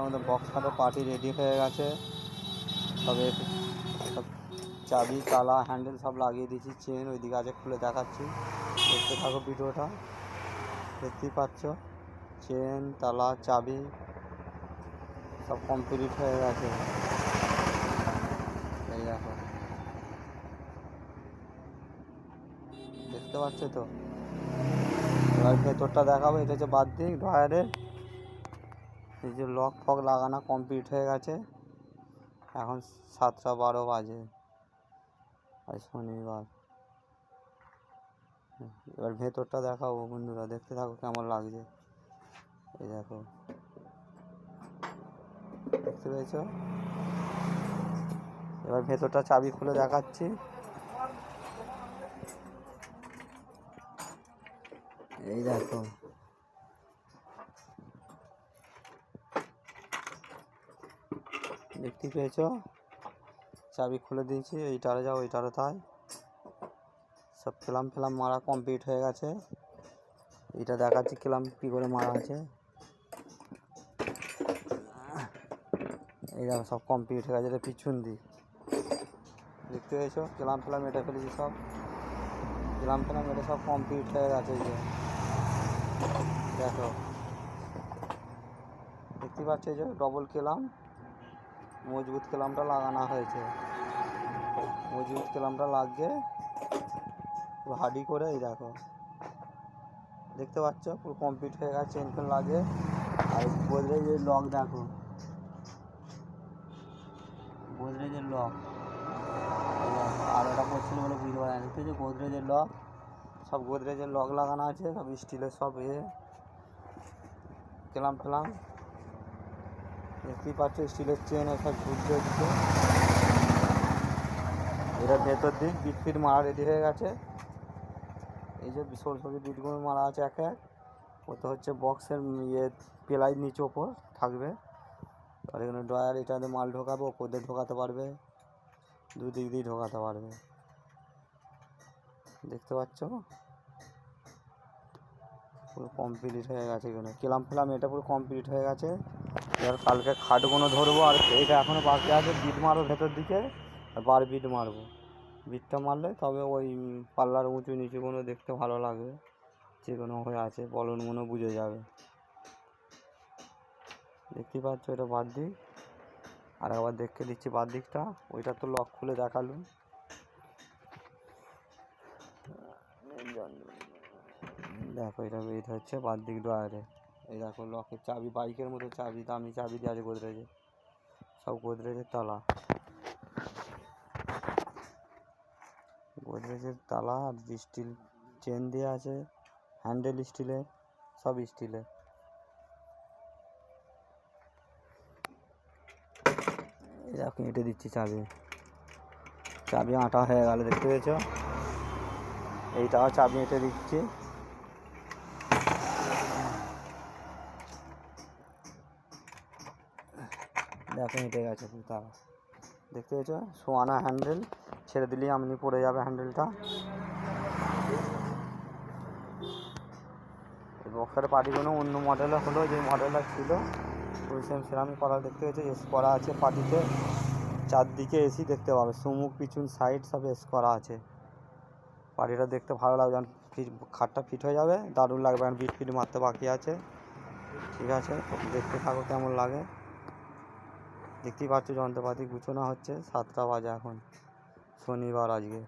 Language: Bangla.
আমাদের বক্স খাটো পার্টি রেডি হয়ে গেছে। তবে সব চাবি তালা হ্যান্ডেল সব লাগিয়ে দিয়েছি, চেন ওইদিকে আছে, খুলে দেখাচ্ছি, দেখতে থাকো ভিডিওটা। দেখতেই পাচ্ছ চেন তালা চাবি সব কমপ্লিট হয়ে গেছে। এই দেখো, দেখতে পাচ্ছ তো। এবার ভেতরটা দেখাবো। এটা হচ্ছে বাথরুম ড্রয়ারের। এই যে লক ফক লাগানো কমপ্লিট হয়ে গেছে। এখন 7টা 12 বাজে, আজ শনিবার। এবার ভেতরটা দেখাবো বন্ধুরা, দেখতে থাকো কেমন লাগছে। এই দেখো, দেখতে পেয়েছো। এবার ভেতরটা চাবি খুলে দেখাচ্ছি। এই দেখো, দেখতে পেয়েছো, চাবি খুলে দিয়েছি। এইটারে যাও ওইটারে তাই সব ক্লাম ফেলাম মারা কমপ্লিট হয়ে গেছে। এটা দেখাচ্ছি ক্লাম কী করে মারা আছে। এই দেখো সব কমপ্লিট হয়ে গেছে। এটা পিছন দিক, দেখতে পেয়েছো। ক্লাম ফেলাম এটা ফেলেছি, সব ক্লাম ফেলাম এটা সব কমপ্লিট হয়ে গেছে। এই যে দেখো, দেখতে পাচ্ছ যে ডবল ক্লাম মজবুত ক্লামটা লাগানো হয়েছে। মজবুত ক্লামটা লাগিয়ে হাডি করে, এই দেখো দেখতে পাচ্ছ পুরো কমপ্লিট হয়ে গেছে। চেন ফেন লাগে। আর গোদরেজের লক দেখো, গোদরেজের লক। আর ওটা করছিল বলে বুঝতে পারে না। দেখতে যে গোদরেজের লক, সব গোদরেজের লক লাগানো আছে, সব স্টিলের সব ক্লাম ফেলাম দেখতেই পাচ্ছ। স্টিলের চেন সব ঘুরতে হচ্ছে। এটা ভেতর দিক বিট ফিট মারা রেডি হয়ে গেছে। এই যে সরু সরু বিটগুলো মারা আছে এক এক। ওটা হচ্ছে বক্সের পেলাই নিচে ওপর থাকবে। আর এখানে ড্রয়ার, এটাতে মাল ঢোকাবো, ওপর দিয়ে ঢোকাতে পারবে, দুদিক দিয়ে ঢোকাতে পারবে। দেখতে পাচ্ছ পুরো কমপ্লিট হয়ে গেছে। এখানে ক্লাম ফেলাম এটা পুরো কমপ্লিট হয়ে গেছে। এবার কালকে খাটগুলো ধরবো। আর এটা এখনও বাকি আছে, বিট মারবো ভেতর দিকে, আর বার বিট মারবো। বিটটা মারলে তবে ওই পাল্লার উঁচু নিচুগুলো দেখতে ভালো লাগবে, যেগুলো হয়ে আছে বলনগুলো বুঝে যাবে। দেখতেই পাচ্ছ এটা বাদ দিক। আর আবার দেখে দিচ্ছি বাদ দিকটা। ওইটা তো লক খুলে দেখালুম। দেখো এটা হচ্ছে বাদ দিক ড্রয়ারে। এই দেখো লকের চাবি, বাইকের মতো চাবি, দামি চাবি দিয়ে আছে গোদরেজে, সব গোদরেজের তালা, গোদরেজের তালা। আর স্টিল চেন দেওয়া আছে, হ্যান্ডেল স্টিলের, সব স্টিলের। এই দেখো এঁটে দিচ্ছি চাবি, চাবি আটা হয়ে গেল, দেখতে পেয়েছো। এইটাও চাবি এঁটে দিচ্ছি। দেখো এঁটে গেছে তারা, দেখতে পেয়েছো। সোয়ানা হ্যান্ডেল, ছেড়ে দিলেই এমনি পড়ে যাবে হ্যান্ডেলটা। এই বক্সের পার্টিগুলো অন্য মডেলে হলো, যে মডেলটা ছিল ওই সেরামি করা। দেখতে পেয়েছো এস করা আছে পার্টিতে, চারদিকে এসি দেখতে পাবে, সুমুখ পিছন সাইড সব এস করা আছে। পার্টিটা দেখতে ভালো লাগবে, যখন খাটটা ফিট হয়ে যাবে দারুণ লাগবে। এখন বিট ফিট মারতে বাকি আছে। ঠিক আছে, দেখতে থাকো কেমন লাগে। দেখতেই পাচ্ছ যন্ত্রপাতি গুছোনো হচ্ছে। 7টা বাজে এখন, শনিবার আজকে।